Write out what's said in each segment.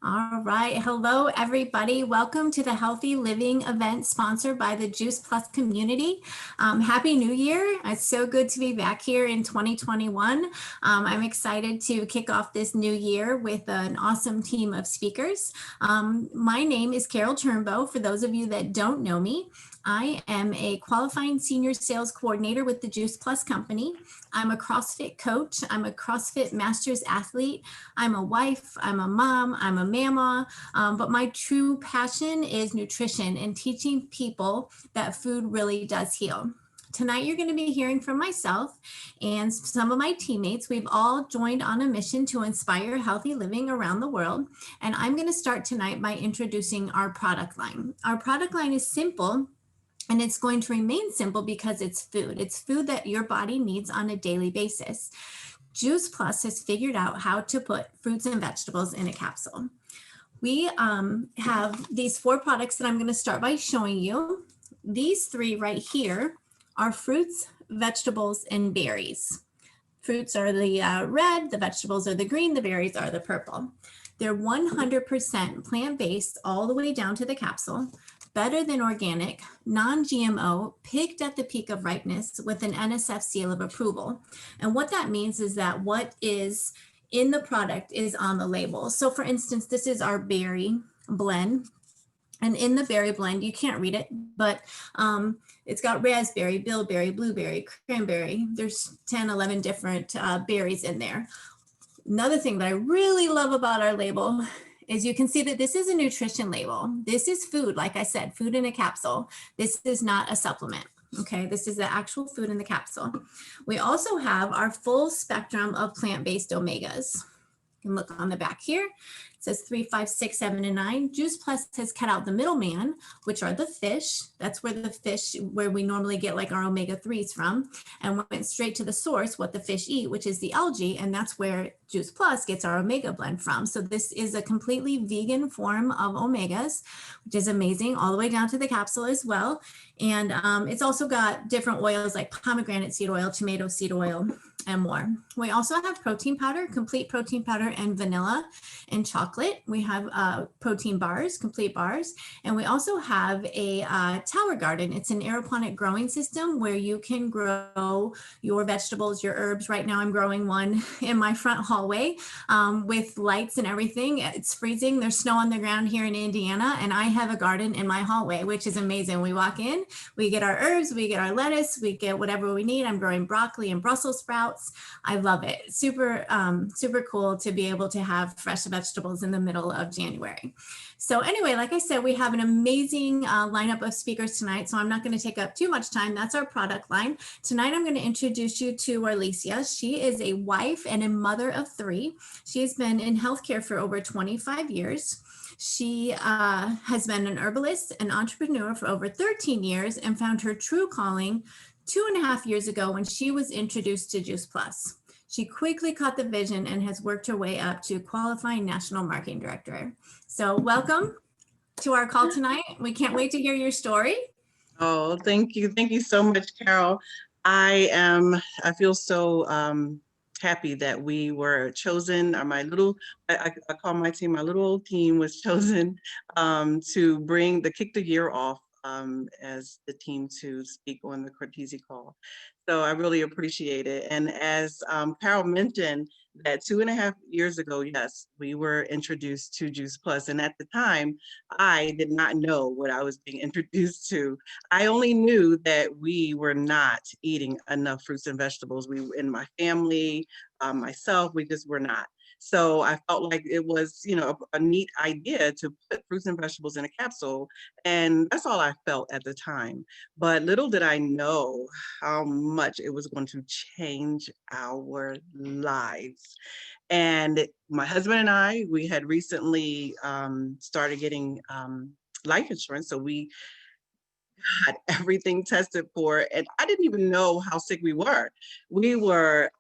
All right. Hello, everybody. Welcome to the Healthy Living event sponsored by the Juice Plus community. Happy New Year. It's so good to be back here in 2021. I'm excited to kick off this new year with an awesome team of speakers. My name is Carol Turnbow. For those of you that don't know me, I am a qualifying senior sales coordinator with the Juice Plus company. I'm a CrossFit coach. I'm a CrossFit Masters athlete. I'm a wife. I'm a mom. I'm a mama. But my true passion is nutrition and teaching people that food really does heal. Tonight, you're going to be hearing from myself and some of my teammates. We've all joined on a mission to inspire healthy living around the world. And I'm going to start tonight by introducing our product line. Our product line is simple. And it's going to remain simple because it's food. It's food that your body needs on a daily basis. Juice Plus has figured out how to put fruits and vegetables in a capsule. We have these 4 products that I'm going to start by showing you. These 3 right here are fruits, vegetables, and berries. Fruits are the red, the vegetables are the green, the berries are the purple. They're 100% plant-based all the way down to the capsule. Better than organic, non-GMO, picked at the peak of ripeness with an NSF seal of approval. And what that means is that what is in the product is on the label. So for instance, this is our berry blend. And in the berry blend, you can't read it, but it's got raspberry, bilberry, blueberry, cranberry. There's 10, 11 different berries in there. Another thing that I really love about our label is you can see that this is a nutrition label. This is food, like I said, food in a capsule. This is not a supplement, okay? This is the actual food in the capsule. We also have our full spectrum of plant-based omegas. You can look on the back here. It says 3, 5, 6, 7, and 9. Juice Plus has cut out the middleman, which are the fish. That's where the fish, where we normally get like our omega-3s from, and went straight to the source, what the fish eat, which is the algae, and that's where Juice Plus gets our omega blend from. So this is a completely vegan form of omegas, which is amazing, all the way down to the capsule as well. And it's also got different oils like pomegranate seed oil, tomato seed oil, and more. We also have protein powder, complete protein powder, and vanilla and chocolate. We have protein bars, complete bars, and we also have a tower garden. It's an aeroponic growing system where you can grow your vegetables, your herbs. Right now I'm growing one in my front hallway with lights and everything. It's freezing. There's snow on the ground here in Indiana, and I have a garden in my hallway, which is amazing. We walk in, we get our herbs, we get our lettuce, we get whatever we need. I'm growing broccoli and Brussels sprouts. I love it. Super cool to be able to have fresh vegetables in the middle of January. So anyway, like I said, we have an amazing lineup of speakers tonight, so I'm not going to take up too much time. That's our product line. Tonight, I'm going to introduce you to Warlesea. She is a wife and a mother of 3. She has been in healthcare for over 25 years. She has been an herbalist, an entrepreneur for over 13 years, and found her true calling 2.5 years ago when she was introduced to Juice Plus. She quickly caught the vision and has worked her way up to qualifying national marketing director. So welcome to our call tonight. We can't wait to hear your story. Oh, thank you. Thank you so much, Carol. I feel so happy that we were chosen, or I call my team, my little old team was chosen to kick the year off as the team to speak on the Cortese call. So I really appreciate it. And as Carol mentioned, that 2.5 years ago, yes, we were introduced to Juice Plus. And at the time, I did not know what I was being introduced to. I only knew that we were not eating enough fruits and vegetables. We, in my family, myself, we just were not. So I felt like it was, a neat idea to put fruits and vegetables in a capsule. And that's all I felt at the time. But little did I know how much it was going to change our lives. And my husband and I, we had recently started getting life insurance. So we had everything tested for, and I didn't even know how sick we were.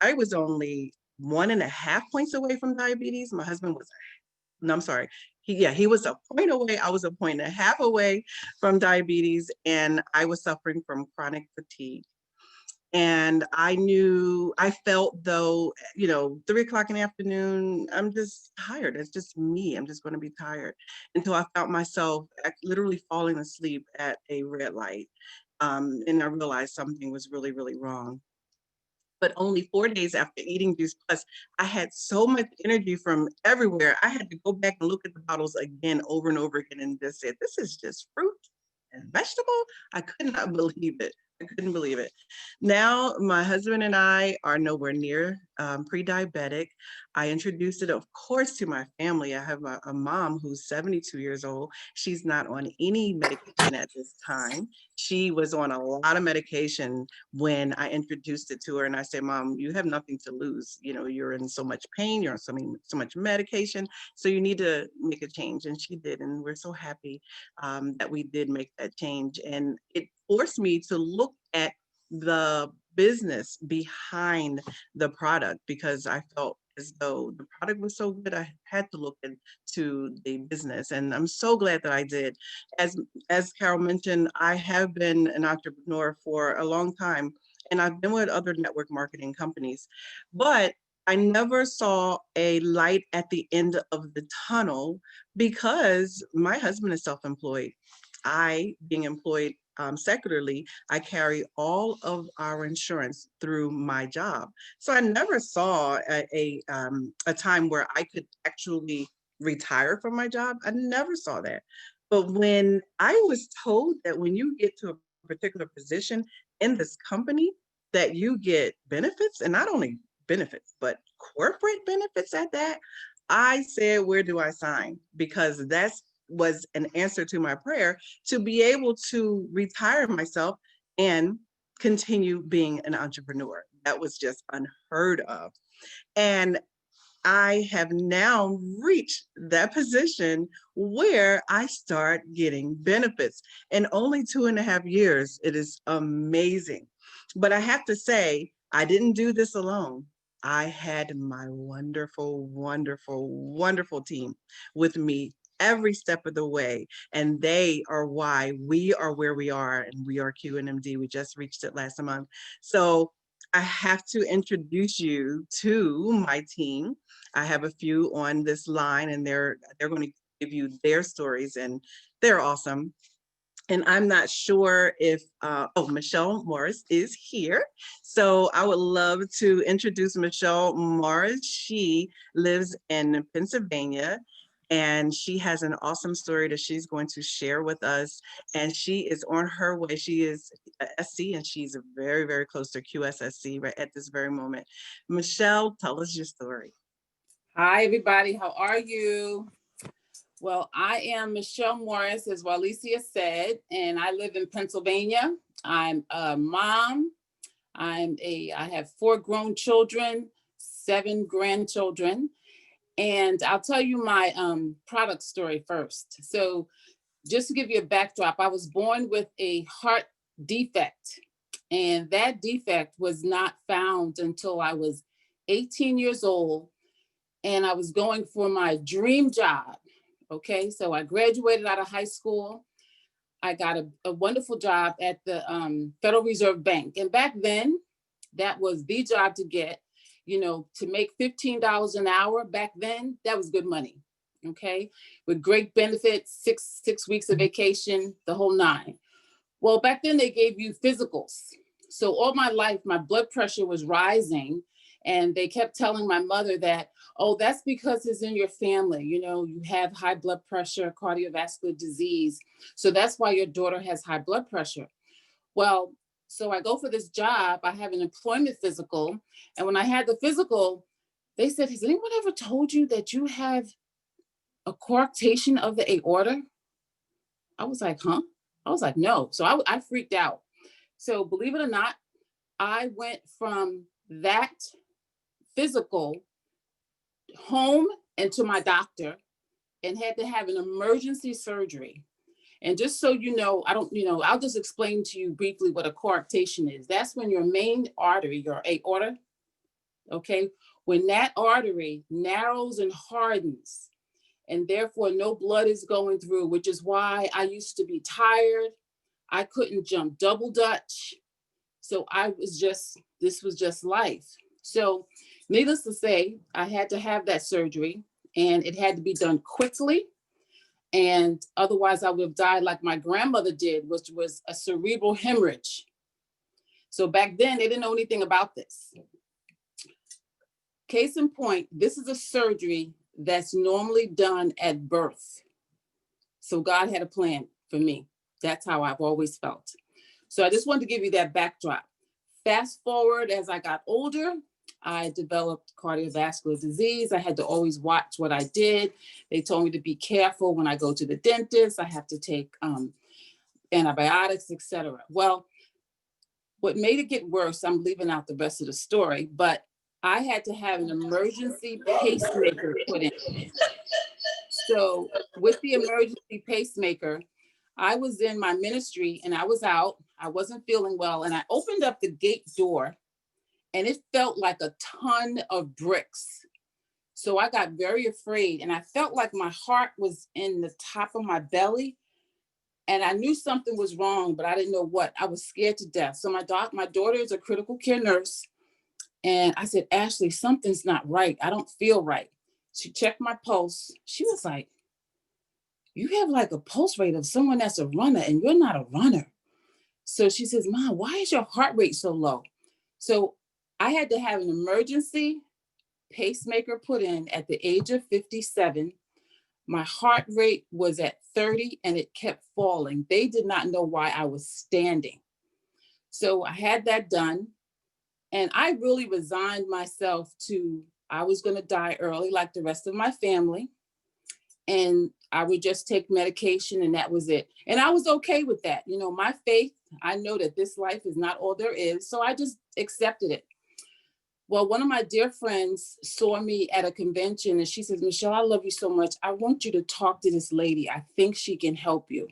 I was only 1.5 points away from diabetes. My husband was, no, I'm sorry. He was a point away. I was a 1.5 away from diabetes, and I was suffering from chronic fatigue. And I felt though, 3 o'clock in the afternoon, I'm just tired. It's just me. I'm just going to be tired, until I found myself literally falling asleep at a red light. And I realized something was really, really wrong. But only 4 days after eating Juice Plus, I had so much energy from everywhere. I had to go back and look at the bottles again over and over again and just said, this is just fruit and vegetable. I could not believe it. I couldn't believe it. Now, my husband and I are nowhere near pre-diabetic. I introduced it, of course, to my family. I have a mom who's 72 years old. She's not on any medication at this time. She was on a lot of medication when I introduced it to her, and I said, Mom, you have nothing to lose. You're in so much pain, you're on so much medication, so you need to make a change. And she did, and we're so happy that we did make that change. And it forced me to look at the business behind the product, because I felt as though the product was so good, I had to look into the business. And I'm so glad that I did. As Carol mentioned, I have been an entrepreneur for a long time, and I've been with other network marketing companies, but I never saw a light at the end of the tunnel, because my husband is self-employed. I, being employed secularly, I carry all of our insurance through my job. So I never saw a time where I could actually retire from my job. I never saw that. But when I was told that when you get to a particular position in this company, that you get benefits, and not only benefits, but corporate benefits at that, I said, where do I sign? Because that's was an answer to my prayer, to be able to retire myself and continue being an entrepreneur. That was just unheard of. And I have now reached that position where I start getting benefits in only 2.5 years. It is amazing. But I have to say, I didn't do this alone. I had my wonderful, wonderful, wonderful team with me every step of the way. And they are why we are where we are, and we are QNMD. We just reached it last month. So I have to introduce you to my team. I have a few on this line, and they're going to give you their stories, and they're awesome. And I'm not sure if, Michelle Morris is here. So I would love to introduce Michelle Morris. She lives in Pennsylvania, and she has an awesome story that she's going to share with us. And she is on her way. She is a SC, and she's very, very close to QSSC right at this very moment. Michelle, tell us your story. Hi, everybody. How are you? Well, I am Michelle Morris, as Warlesea said, and I live in Pennsylvania. I'm a mom. I have 4 grown children, 7 grandchildren, and I'll tell you my product story first. So just to give you a backdrop, I was born with a heart defect, and that defect was not found until I was 18 years old, and I was going for my dream job. Okay, so I graduated out of high school. I got a wonderful job at the Federal Reserve Bank. And back then, that was the job to get, to make $15 an hour back then, that was good money. Okay, with great benefits, six weeks of vacation, the whole 9. Well, back then they gave you physicals. So all my life, my blood pressure was rising. And they kept telling my mother that, oh, that's because it's in your family. You have high blood pressure, cardiovascular disease. So that's why your daughter has high blood pressure. Well, so I go for this job. I have an employment physical. And when I had the physical, they said, has anyone ever told you that you have a coarctation of the aorta? I was like, huh? I was like, no. So I freaked out. So believe it or not, I went from that physical home and to my doctor, and had to have an emergency surgery. And just so you know, I'll just explain to you briefly what a coarctation is. That's when your main artery, your aorta, okay, when that artery narrows and hardens, and therefore no blood is going through, which is why I used to be tired. I couldn't jump double Dutch. So this was just life. So needless to say, I had to have that surgery, and it had to be done quickly. And otherwise I would have died like my grandmother did, which was a cerebral hemorrhage. So back then they didn't know anything about this. Case in point, this is a surgery that's normally done at birth. So God had a plan for me. That's how I've always felt. So I just wanted to give you that backdrop. Fast forward, as I got older, I developed cardiovascular disease. I had to always watch what I did. They told me to be careful when I go to the dentist. I have to take antibiotics, etc. Well, what made it get worse, I'm leaving out the rest of the story, but I had to have an emergency pacemaker put in. So with the emergency pacemaker, I was in my ministry and I was out. I wasn't feeling well. And I opened up the gate door and it felt like a ton of bricks. So I got very afraid and I felt like my heart was in the top of my belly. And I knew something was wrong, but I didn't know what. I was scared to death. So my daughter is a critical care nurse. And I said, Ashley, something's not right. I don't feel right. She checked my pulse. She was like, you have like a pulse rate of someone that's a runner and you're not a runner. So she says, Mom, why is your heart rate so low? So I had to have an emergency pacemaker put in at the age of 57. My heart rate was at 30 and it kept falling. They did not know why I was standing. So I had that done. And I really resigned myself to, I was going to die early like the rest of my family. And I would just take medication and that was it. And I was okay with that. You know, my faith, I know that this life is not all there is. So I just accepted it. Well, one of my dear friends saw me at a convention and she says, Michelle, I love you so much. I want you to talk to this lady. I think she can help you.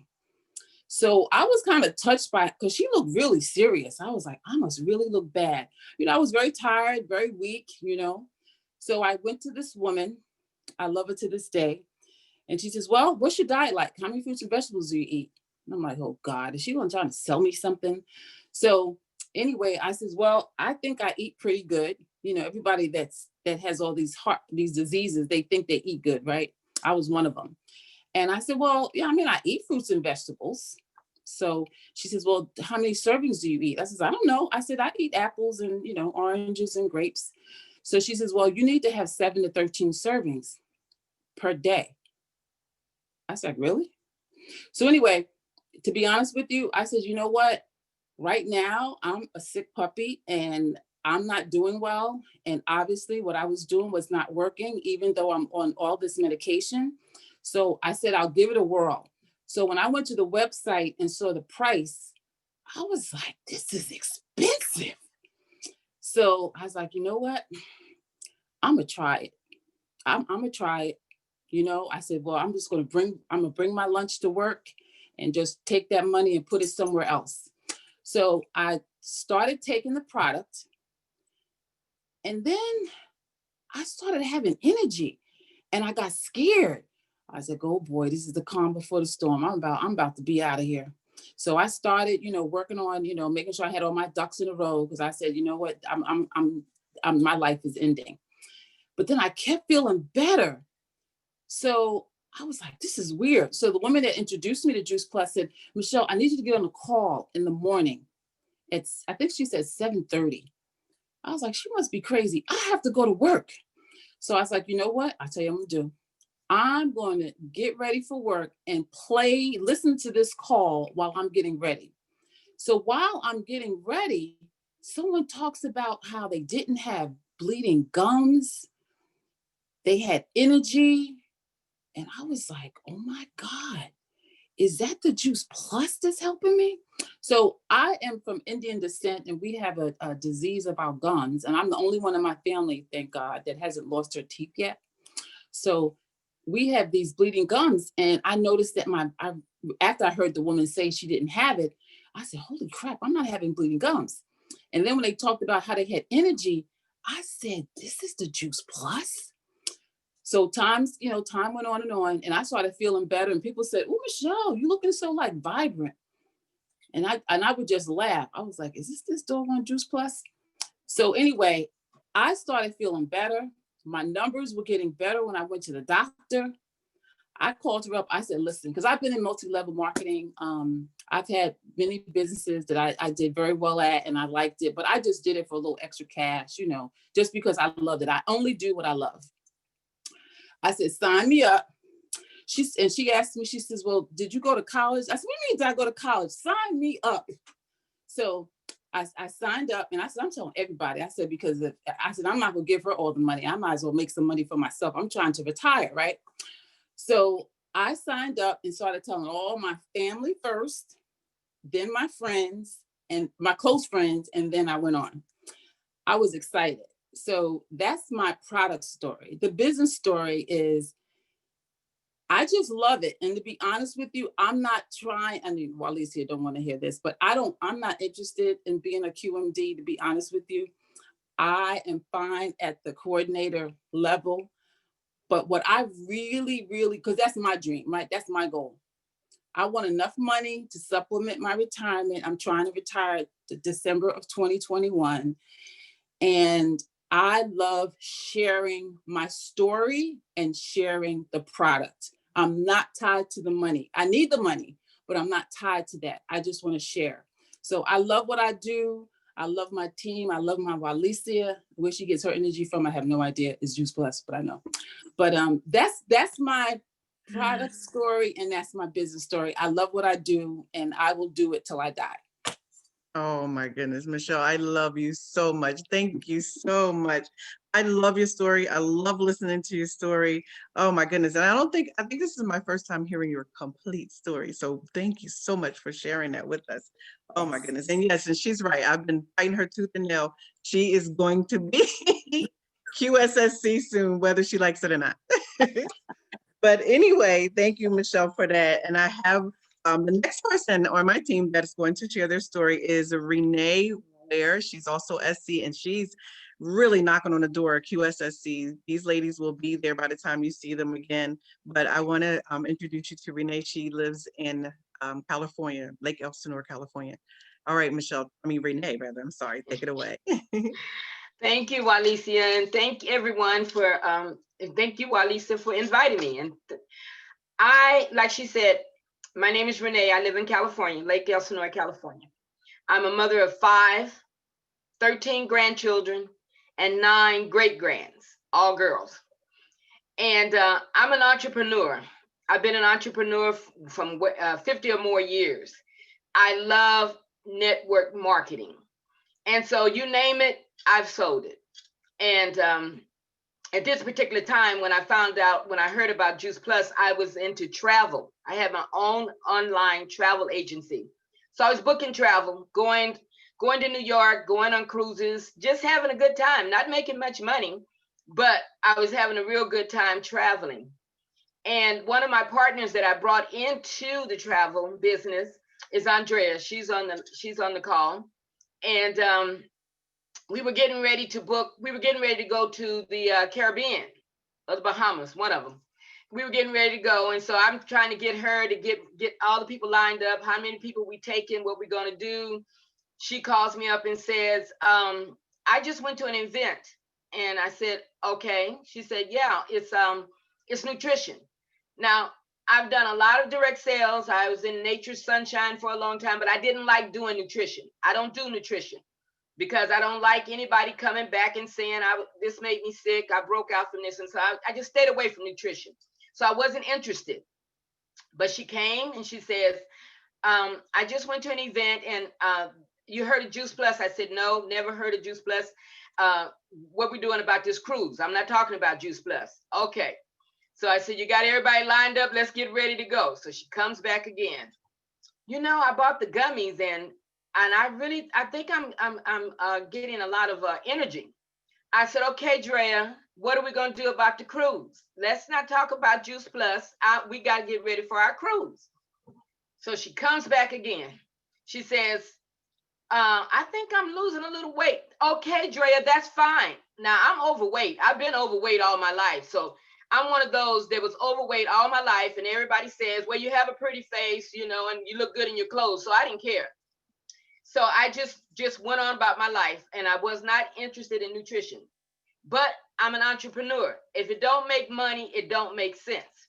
So I was kind of touched by it because she looked really serious. I was like, I must really look bad. You know, I was very tired, very weak, you know. So I went to this woman. I love her to this day. And she says, well, what's your diet like? How many fruits and vegetables do you eat? And I'm like, oh God, is she going to try to sell me something? So anyway, I says, well, I think I eat pretty good. You know, everybody that has all these diseases, they think they eat good, right? I was one of them. And I said, well, yeah, I mean, I eat fruits and vegetables. So she says, well, how many servings do you eat? I says, I don't know. I said, I eat apples and, you know, oranges and grapes. So she says, well, you need to have 7 to 13 servings per day. I said, really? So anyway, to be honest with you, I said, you know what? Right now, I'm a sick puppy and I'm not doing well. And obviously what I was doing was not working, even though I'm on all this medication. So I said, I'll give it a whirl. So when I went to the website and saw the price, I was like, this is expensive. So I was like, you know what? I'm gonna try it. I'm gonna try it. You know, I said, well, I'm gonna bring my lunch to work and just take that money and put it somewhere else. So I started taking the product and then I started having energy and I got scared. I said, oh boy, this is the calm before the storm. I'm about to be out of here. So I started, you know, working on, you know, making sure I had all my ducks in a row because I said, you know what, my life is ending. But then I kept feeling better. So I was like, this is weird. So the woman that introduced me to Juice Plus said, Michelle, I need you to get on a call in the morning. I think she said 7:30. I was like, she must be crazy. I have to go to work. So I was like, you know what? I'll tell you what I'm gonna do. I'm going to get ready for work and listen to this call while I'm getting ready. So while I'm getting ready, someone talks about how they didn't have bleeding gums. They had energy. And I was like, oh my God, is that the Juice Plus that's helping me? So I am from Indian descent and we have a disease of our gums. And I'm the only one in my family, thank God, that hasn't lost her teeth yet. So we have these bleeding gums. And I noticed that after I heard the woman say she didn't have it, I said, holy crap, I'm not having bleeding gums. And then when they talked about how they had energy, I said, this is the Juice Plus. So time went on and I started feeling better. And people said, oh, Michelle, you looking so like vibrant. And I would just laugh. I was like, is this dog on Juice Plus? So anyway, I started feeling better. My numbers were getting better when I went to the doctor. I called her up. I said, listen, because I've been in multi-level marketing. I've had many businesses that I did very well at and I liked it, but I just did it for a little extra cash, you know, just because I loved it. I only do what I love. I said, sign me up. She asked me, she says, well, did you go to college? I said, what do you mean did I go to college? Sign me up. So I signed up and I said, I'm telling everybody. I said, because I said, I'm not gonna give her all the money. I might as well make some money for myself. I'm trying to retire, right? So I signed up and started telling all my family first, then my friends and my close friends, and then I went on. I was excited. So that's my product story. The business story is, I just love it. And to be honest with you, I'm not trying, I mean, Warlesea don't want to hear this, but I'm not interested in being a QMD, to be honest with you. I am fine at the coordinator level. But what I really, because that's my dream, right? That's my goal. I want enough money to supplement my retirement. I'm trying to retire to December of 2021. And I love sharing my story and sharing the product. I'm not tied to the money. I need the money, but I'm not tied to that. I just want to share. So I love what I do. I love my team. I love my Warlesea. Where she gets her energy from, I have no idea. It's Juice Plus, but I know. But that's my product story and that's my business story. I love what I do and I will do it till I die. Oh my goodness, Michelle, I love you so much. Thank you so much. I love your story. I love listening to your story. Oh my goodness. And I think this is my first time hearing your complete story. So thank you so much for sharing that with us. Oh my goodness. And yes, and she's right. I've been fighting her tooth and nail. She is going to be QSSC soon, whether she likes it or not. But anyway, thank you, Michelle, for that. And I have the next person on my team that is going to share their story is Rene Ware. She's also SC, and she's really knocking on the door of QSSC. These ladies will be there by the time you see them again. But I want to introduce you to Rene. She lives in California, Lake Elsinore, California. All right, Rene, rather. I'm sorry. Take it away. Thank you, Warlesea, and thank everyone for thank you, Warlesea, for inviting me. And like she said, my name is Rene. I live in California, Lake Elsinore, California. I'm a mother of 5, 13 grandchildren, and 9 great-grands, all girls. And I'm an entrepreneur. I've been an entrepreneur from 50 or more years. I love network marketing. And so you name it, I've sold it. And at this particular time, when I heard about Juice Plus, I was into travel. I had my own online travel agency. So I was booking travel, going to New York, going on cruises, just having a good time, not making much money, but I was having a real good time traveling. And one of my partners that I brought into the travel business is Andrea. She's on the call. And we were getting ready to book. We were getting ready to go to the Caribbean or the Bahamas, one of them. We were getting ready to go. And so I'm trying to get her to get all the people lined up, how many people we taking, what we're going to do. She calls me up and says, I just went to an event. And I said, okay. She said, yeah, it's nutrition. Now, I've done a lot of direct sales. I was in Nature's Sunshine for a long time, but I didn't like doing nutrition. I don't do nutrition because I don't like anybody coming back and saying, this made me sick. I broke out from this. And so I just stayed away from nutrition. So I wasn't interested. But she came and she says, I just went to an event and you heard of Juice Plus? I said, no, never heard of Juice Plus. What we doing about this cruise? I'm not talking about Juice Plus. Okay. So I said, you got everybody lined up. Let's get ready to go. So she comes back again. You know, I bought the gummies and I think I'm getting a lot of energy. I said, okay, Drea, what are we going to do about the cruise? Let's not talk about Juice Plus. We got to get ready for our cruise. So she comes back again. She says, I think I'm losing a little weight. Okay, Drea, that's fine. Now I'm overweight. I've been overweight all my life. So I'm one of those that was overweight all my life. And everybody says, well, you have a pretty face, you know, and you look good in your clothes. So I didn't care. So I just went on about my life, and I was not interested in nutrition. But I'm an entrepreneur. If it don't make money, it don't make sense.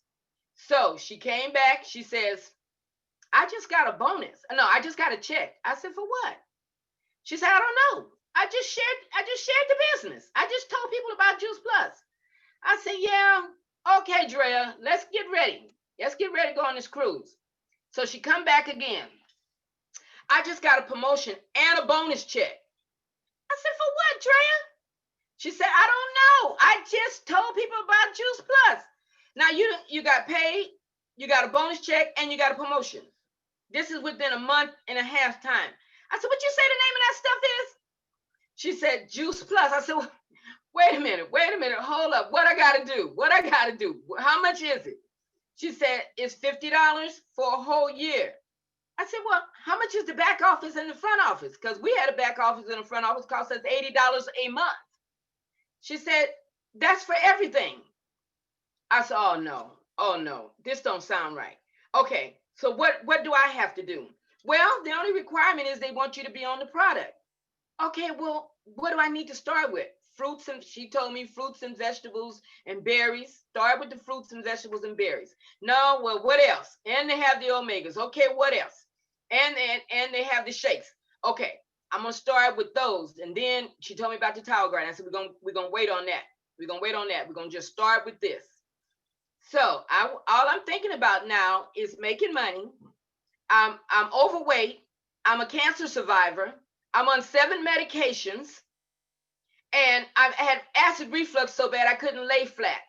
So she came back. She says, I just got a bonus. No, I just got a check. I said, for what? She said, I don't know. I just shared the business. I just told people about Juice Plus. I said, yeah, okay, Drea, let's get ready. Let's get ready to go on this cruise. So she come back again. I just got a promotion and a bonus check. I said, for what, Drea? She said, I don't know. I just told people about Juice Plus. Now you got paid, you got a bonus check, and you got a promotion. This is within a month and a half time. I said, what you say the name of that stuff is? She said, Juice Plus. I said, wait a minute, hold up. What I gotta do? How much is it? She said, it's $50 for a whole year. I said, well, how much is the back office and the front office? Because we had a back office and the front office cost us $80 a month. She said, that's for everything. I said, oh no, this don't sound right. Okay, so what do I have to do? Well, the only requirement is they want you to be on the product. Okay, well, what do I need to start with? She told me fruits and vegetables and berries. Start with the fruits and vegetables and berries. No, well, what else? And they have the omegas. Okay, what else? And they have the shakes. Okay, I'm gonna start with those. And then she told me about the towel garden. I said, we're gonna wait on that. We're gonna just start with this. So all I'm thinking about now is making money. I'm overweight. I'm a cancer survivor. I'm on 7 medications. And I had acid reflux so bad I couldn't lay flat.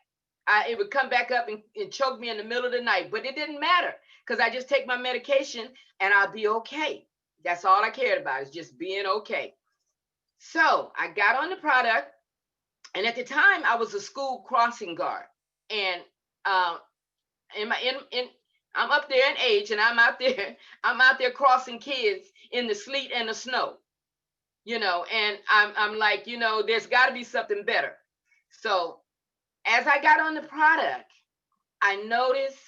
It would come back up and choke me in the middle of the night. But it didn't matter because I just take my medication and I'll be okay. That's all I cared about, is just being okay. So I got on the product. And at the time, I was a school crossing guard. And I'm up there in age, and I'm out there crossing kids in the sleet and the snow. And I'm like, there's got to be something better. So as I got on the product, I noticed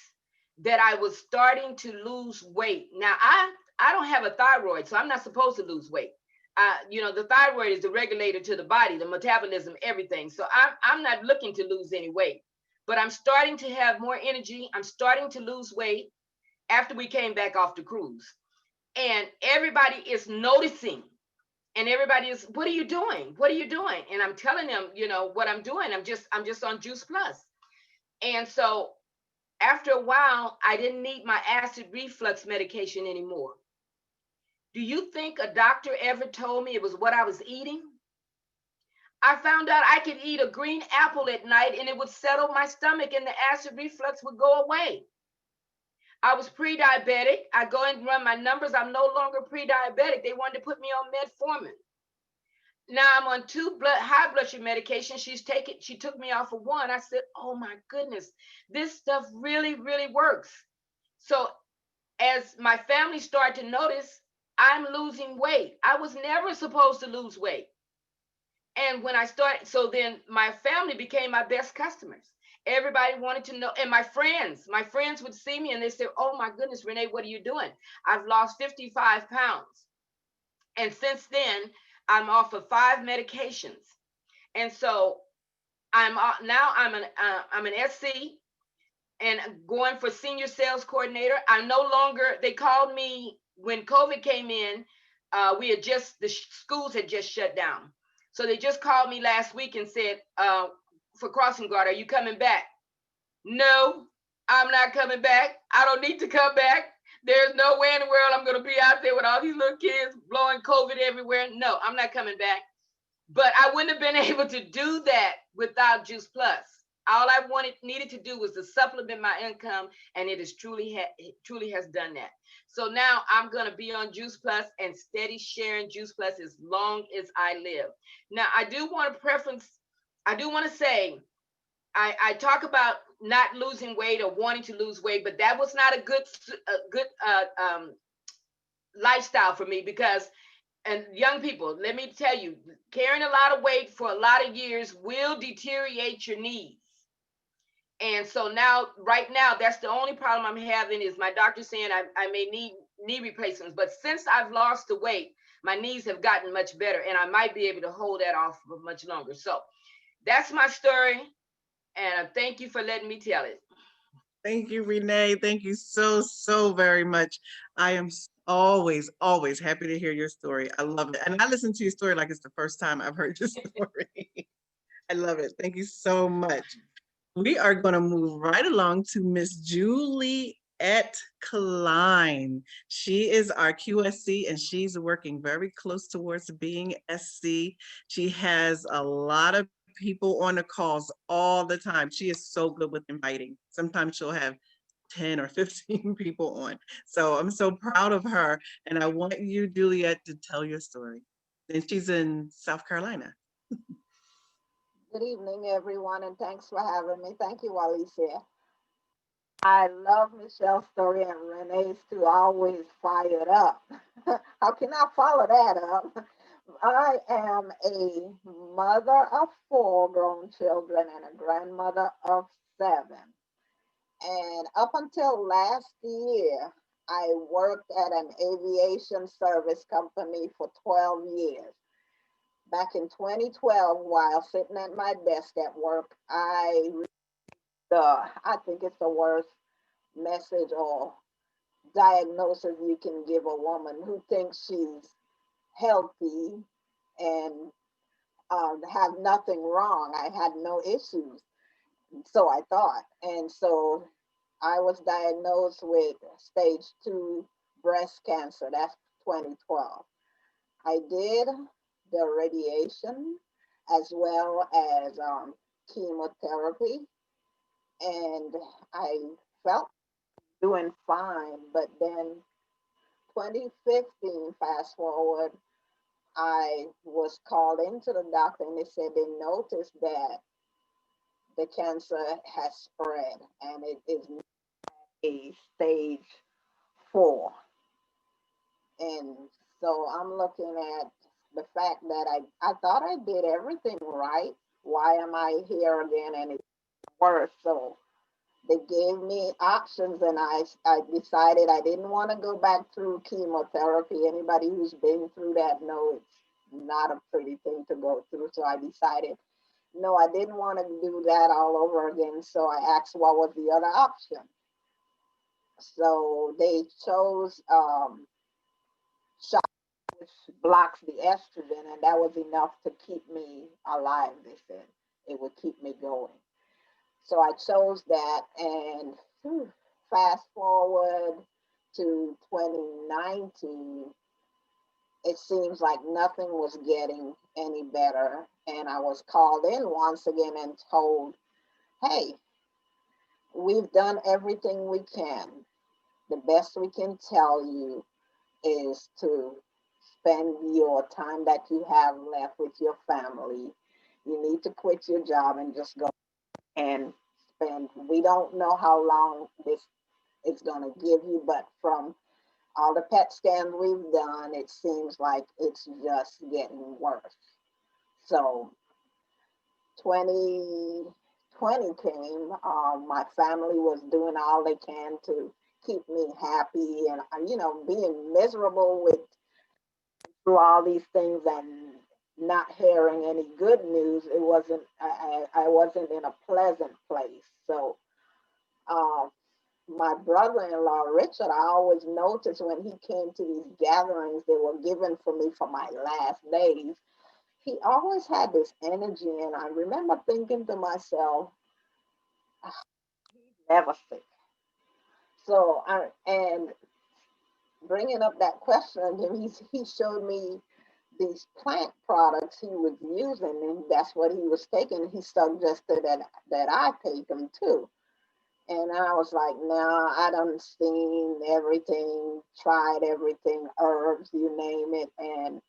that I was starting to lose weight. Now, I don't have a thyroid, so I'm not supposed to lose weight. The thyroid is the regulator to the body, the metabolism, everything. So I'm not looking to lose any weight, but I'm starting to have more energy. I'm starting to lose weight after we came back off the cruise. And everybody is noticing. And everybody is, what are you doing? What are you doing? And I'm telling them, what I'm doing. I'm just on Juice Plus. And so after a while, I didn't need my acid reflux medication anymore. Do you think a doctor ever told me it was what I was eating? I found out I could eat a green apple at night and it would settle my stomach and the acid reflux would go away. I was pre-diabetic. I go and run my numbers. I'm no longer pre-diabetic. They wanted to put me on metformin. Now I'm on 2 high blood sugar medications. She took me off of 1. I said, oh my goodness, this stuff really, really works. So as my family started to notice, I'm losing weight. I was never supposed to lose weight. And when I started, so then my family became my best customers. Everybody wanted to know, and my friends would see me and they say, oh my goodness, Rene, what are you doing? I've lost 55 pounds. And since then, I'm off of 5 medications. And so I'm an SC and going for senior sales coordinator. I'm no longer, they called me when COVID came in, the schools had just shut down. So they just called me last week and said, for crossing guard, are you coming back? No, I'm not coming back. I don't need to come back. There's no way in the world I'm going to be out there with all these little kids blowing COVID everywhere. No, I'm not coming back. But I wouldn't have been able to do that without Juice Plus. All I needed to do was to supplement my income, and it truly has done that. So now I'm going to be on Juice Plus and steady sharing Juice Plus as long as I live. Now, I do want to say, I talk about not losing weight or wanting to lose weight, but that was not a good lifestyle for me because, and young people, let me tell you, carrying a lot of weight for a lot of years will deteriorate your knees. And so right now, that's the only problem I'm having is my doctor saying I may need knee replacements. But since I've lost the weight, my knees have gotten much better, and I might be able to hold that off for much longer. So that's my story, and thank you for letting me tell it. Thank you, Renee. Thank you so, so very much. I am always, always happy to hear your story. I love it. And I listen to your story like it's the first time I've heard your story. I love it. Thank you so much. We are going to move right along to Miss Juliette Cline. She is our QSC, and she's working very close towards being SC. She has a lot of people on the calls all the time. She is so good with inviting. Sometimes she'll have 10 or 15 people on. So I'm so proud of her. And I want you, Juliette, to tell your story. And she's in South Carolina. Good evening, everyone, and thanks for having me. Thank you, Warlesea. I love Michelle's story and Renee's too, always fired up. How can I follow that up? I am a mother of 4 grown children and a grandmother of 7. And up until last year, I worked at an aviation service company for 12 years. Back in 2012, while sitting at my desk at work, I think it's the worst message or diagnosis you can give a woman who thinks she's healthy and have nothing wrong. I had no issues, so I thought. And so I was diagnosed with stage 2 breast cancer. That's 2012. I did the radiation as well as chemotherapy, and I felt doing fine. But then 2015, fast forward, I was called into the doctor and they said they noticed that the cancer has spread and it is a stage 4. And so I'm looking at the fact that I thought I did everything right. Why am I here again and it's worse? So they gave me options and I decided I didn't want to go back through chemotherapy. Anybody who's been through that knows it's not a pretty thing to go through. So I decided, no, I didn't want to do that all over again. So I asked what was the other option. So they chose shot, which blocks the estrogen, and that was enough to keep me alive. They said it would keep me going. So I chose that, and fast forward to 2019, it seems like nothing was getting any better. And I was called in once again and told, hey, we've done everything we can. The best we can tell you is to spend your time that you have left with your family. You need to quit your job and just go and spend. We don't know how long this is going to give you, but from all the PET scans we've done, it seems like it's just getting worse. So 2020 came, my family was doing all they can to keep me happy, and being miserable with through all these things and not hearing any good news. It wasn't, I wasn't in a pleasant place. So my brother-in-law Richard, I always noticed when he came to these gatherings they were given for me for my last days, he always had this energy, and I remember thinking to myself, he's never sick. So and bringing up that question, and he showed me these plant products he was using, and that's what he was taking. He suggested that I take them too. And I was like, nah, I done seen everything, tried everything, herbs, you name it, and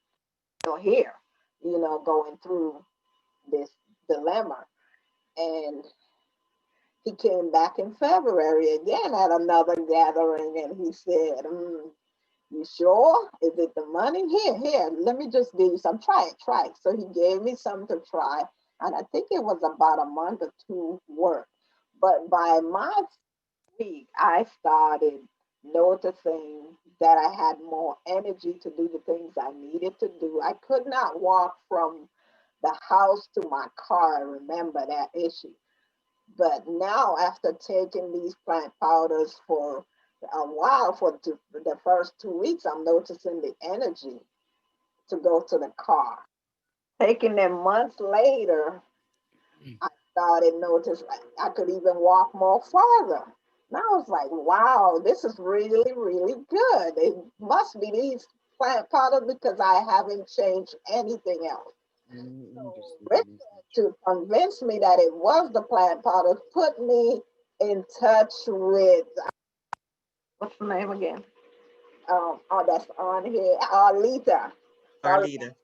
you're here, going through this dilemma. And he came back in February again at another gathering, and he said, you sure? Is it the money? Here, let me just give you some. Try it. So he gave me some to try, and I think it was about a month or two work. But by my week, I started noticing that I had more energy to do the things I needed to do. I could not walk from the house to my car. I remember that issue. But now, after taking these plant powders for a while, for the first 2 weeks, I'm noticing the energy to go to the car. Taking them months later, I started notice I could even walk more farther. And I was like, wow, this is really, really good. It must be these plant powders because I haven't changed anything else. So Richard, to convince me that it was the plant powders, put me in touch with, what's the name again? Oh, that's on here, Arlita. Sorry, Arlita.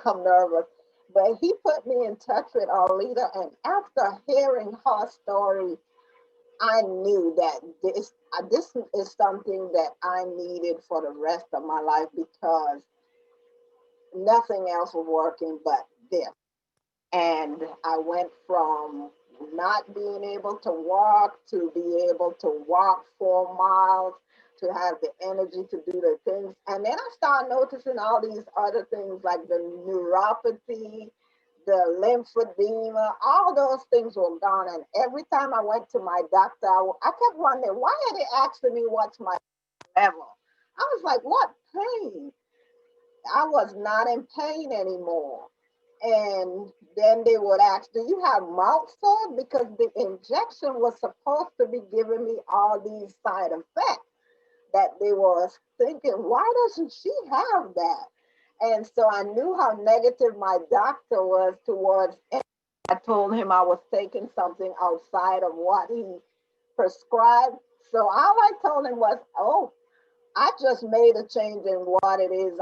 I'm nervous. But he put me in touch with Arlita, and after hearing her story, I knew that this is something that I needed for the rest of my life because nothing else was working but this. And I went from not being able to walk to be able to walk 4 miles, to have the energy to do the things. And then I started noticing all these other things like the neuropathy, the lymphedema, all those things were gone. And every time I went to my doctor, I kept wondering, why are they asking me what's my level? I was like, what pain? I was not in pain anymore. And then they would ask, do you have mouth sore? Because the injection was supposed to be giving me all these side effects that they was thinking, why doesn't she have that? And so I knew how negative my doctor was towards it. I told him I was taking something outside of what he prescribed. So all I told him was, oh, I just made a change in what it is.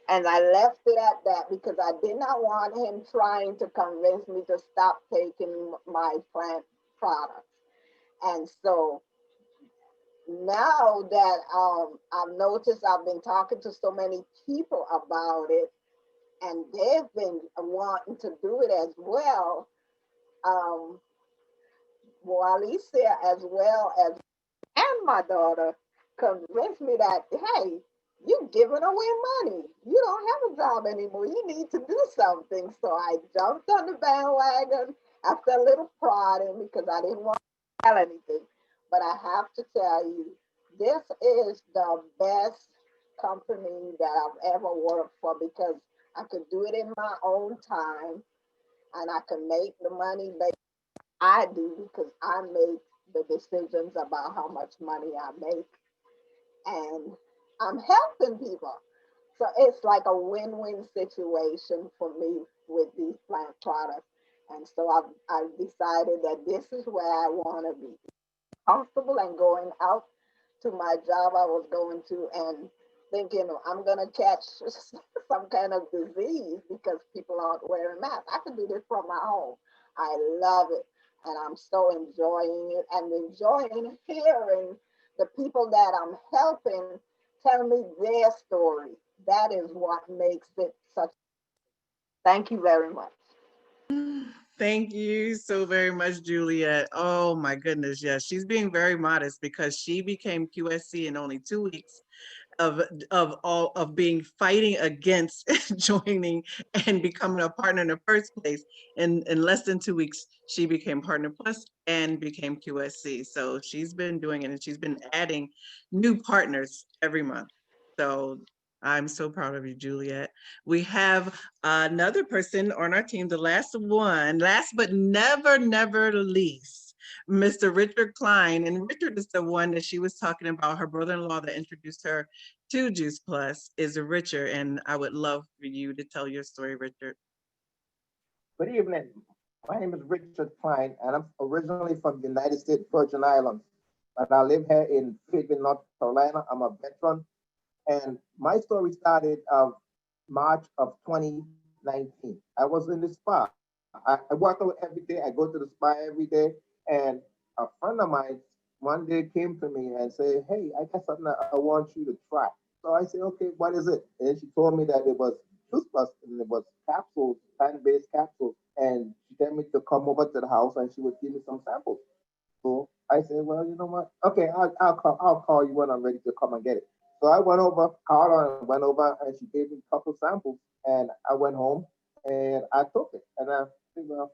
And I left it at that because I did not want him trying to convince me to stop taking my plant products. And so now that I've noticed, I've been talking to so many people about it, and they've been wanting to do it as well. Warlesea as well as, and my daughter convinced me that, hey, you're giving away money. You don't have a job anymore. You need to do something. So I jumped on the bandwagon after a little prodding because I didn't want to tell anything. But I have to tell you, this is the best company that I've ever worked for because I could do it in my own time and I can make the money that I do because I make the decisions about how much money I make and I'm helping people. So it's like a win-win situation for me with these plant products. And so I've decided that this is where I want to be comfortable and going out to my job I was going to and thinking I'm going to catch some kind of disease because people aren't wearing masks. I can do this from my home. I love it. And I'm so enjoying it and enjoying hearing the people that I'm helping tell me their story. That is what makes it such. Thank you very much. Thank you so very much, Juliette. Oh my goodness, yes. She's being very modest because she became QSC in only 2 weeks of being fighting against joining and becoming a partner in the first place. In less than 2 weeks, she became Partner Plus and became QSC. So she's been doing it and she's been adding new partners every month. So I'm so proud of you, Juliette. We have another person on our team, the last but never least, Mr. Richard Cline. And Richard is the one that she was talking about, her brother-in-law that introduced her to Juice Plus is Richard. And I would love for you to tell your story, Richard. Good evening. My name is Richard Cline, and I'm originally from the United States Virgin Islands. But I live here in Fayetteville, North Carolina. I'm a veteran. And my story started March of 2019. I was in the spa. I work out every day. I go to the spa every day. And a friend of mine one day came to me and said, hey, I got something that I want you to try. So I said, okay, what is it? And she told me that it was Juice Plus and it was capsules, plant-based capsules. And she told me to come over to the house and she would give me some samples. So I said, well, you know what? Okay, I'll call you when I'm ready to come and get it. So I went over, called her and went over, and she gave me a couple samples, and I went home and I took it, and I said, well,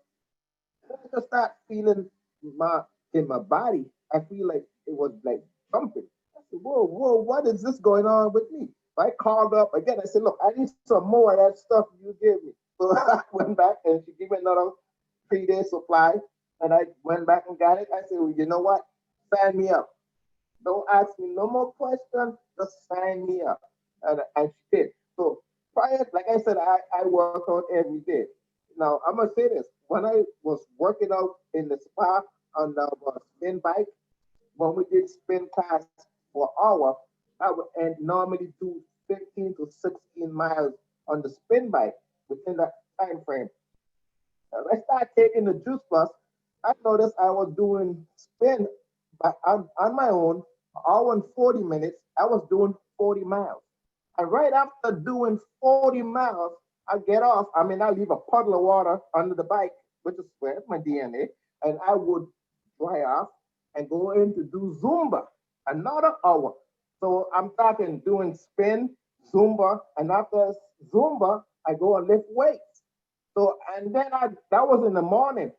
I just start feeling my in my body. I feel like it was like jumping. I said, whoa, what is this going on with me? So I called up again. I said, look, I need some more of that stuff you gave me. So I went back and she gave me another 3-day supply. And I went back and got it. I said, well, you know what? Sign me up. Don't ask me no more questions. Just sign me up. And she did. So prior, like I said, I work out every day. Now, I'm going to say this. When I was working out in the spa on the spin bike, when we did spin class for an hour, I would and normally do 15 to 16 miles on the spin bike within that time frame. As I started taking the Juice Plus, I noticed I was doing spin on my own, an hour and 40 minutes. I was doing 40 miles. And right after doing 40 miles, I get off. I mean, I leave a puddle of water under the bike, which is where my DNA, and I would dry off and go in to do Zumba, another hour. So I'm talking doing spin, Zumba, and after Zumba, I go and lift weights. So, and then that was in the morning.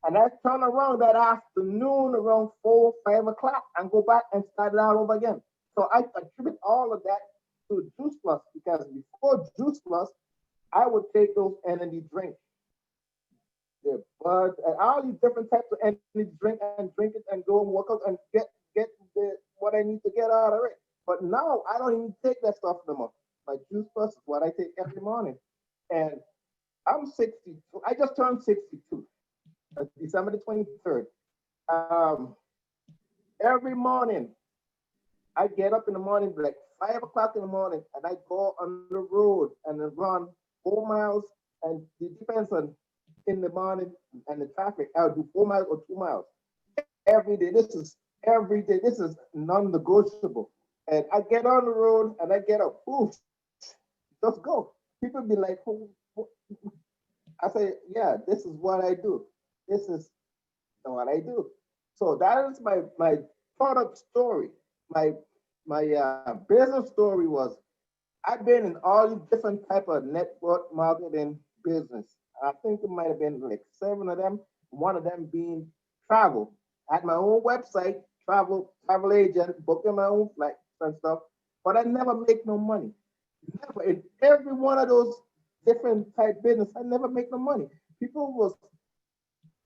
And I turn around that afternoon around 4, 5 o'clock and go back and start it all over again. So I attribute all of that to Juice Plus, because before Juice Plus, I would take those energy drinks, the buds, and all these different types of energy drink and drink it and go and work out and get what I need to get out of it. But now I don't even take that stuff no more. My Juice Plus is what I take every morning. And I'm 62. I just turned 62. December the 23rd. Every morning, I get up in the morning, like 5 o'clock in the morning, and I go on the road and then run 4 miles. And it depends on in the morning and the traffic. I'll do 4 miles or 2 miles every day. This is every day. This is non-negotiable. And I get on the road and I get up. Oof, just go. People be like, oh. I say, yeah, this is what I do. This is what I do. So that is my product story. My business story was I've been in all these different type of network marketing business. I think it might have been like 7 of them. One of them being travel. I had my own website, travel agent, booking my own flights and stuff, but I never make no money. Never. In every one of those different type business, I never make no money.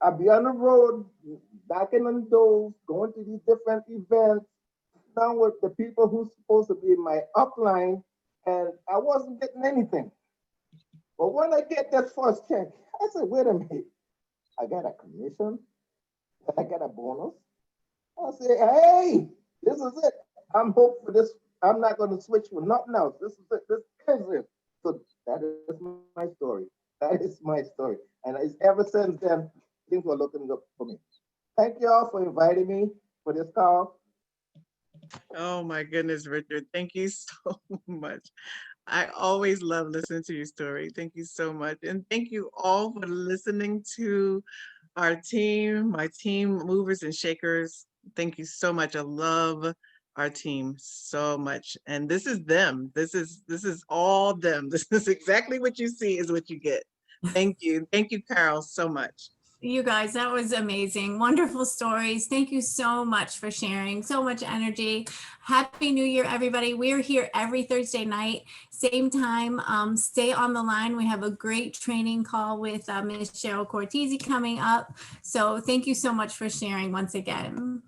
I'd be on the road, knocking on doors, going to these different events, down with the people who's supposed to be in my upline, and I wasn't getting anything. But when I get that first check, I said, wait a minute, I got a commission, I got a bonus. I said, hey, this is it. I'm hoping for this. I'm not going to switch for nothing else. This is it. This is it. So that is my story. That is my story. And it's ever since then, things were looking up for me. Thank you all for inviting me for this call. Oh my goodness, Richard. Thank you so much. I always love listening to your story. Thank you so much. And thank you all for listening to our team, my team, movers and shakers. Thank you so much. I love our team so much. And this is them. This is all them. This is exactly what you see is what you get. Thank you. Thank you, Carol, so much. You guys, that was amazing. Wonderful stories. Thank you so much for sharing so much energy. Happy New Year, everybody. We're here every Thursday night, same time. Stay on the line. We have a great training call with Ms. Cheryl Cortese coming up. So thank you so much for sharing once again.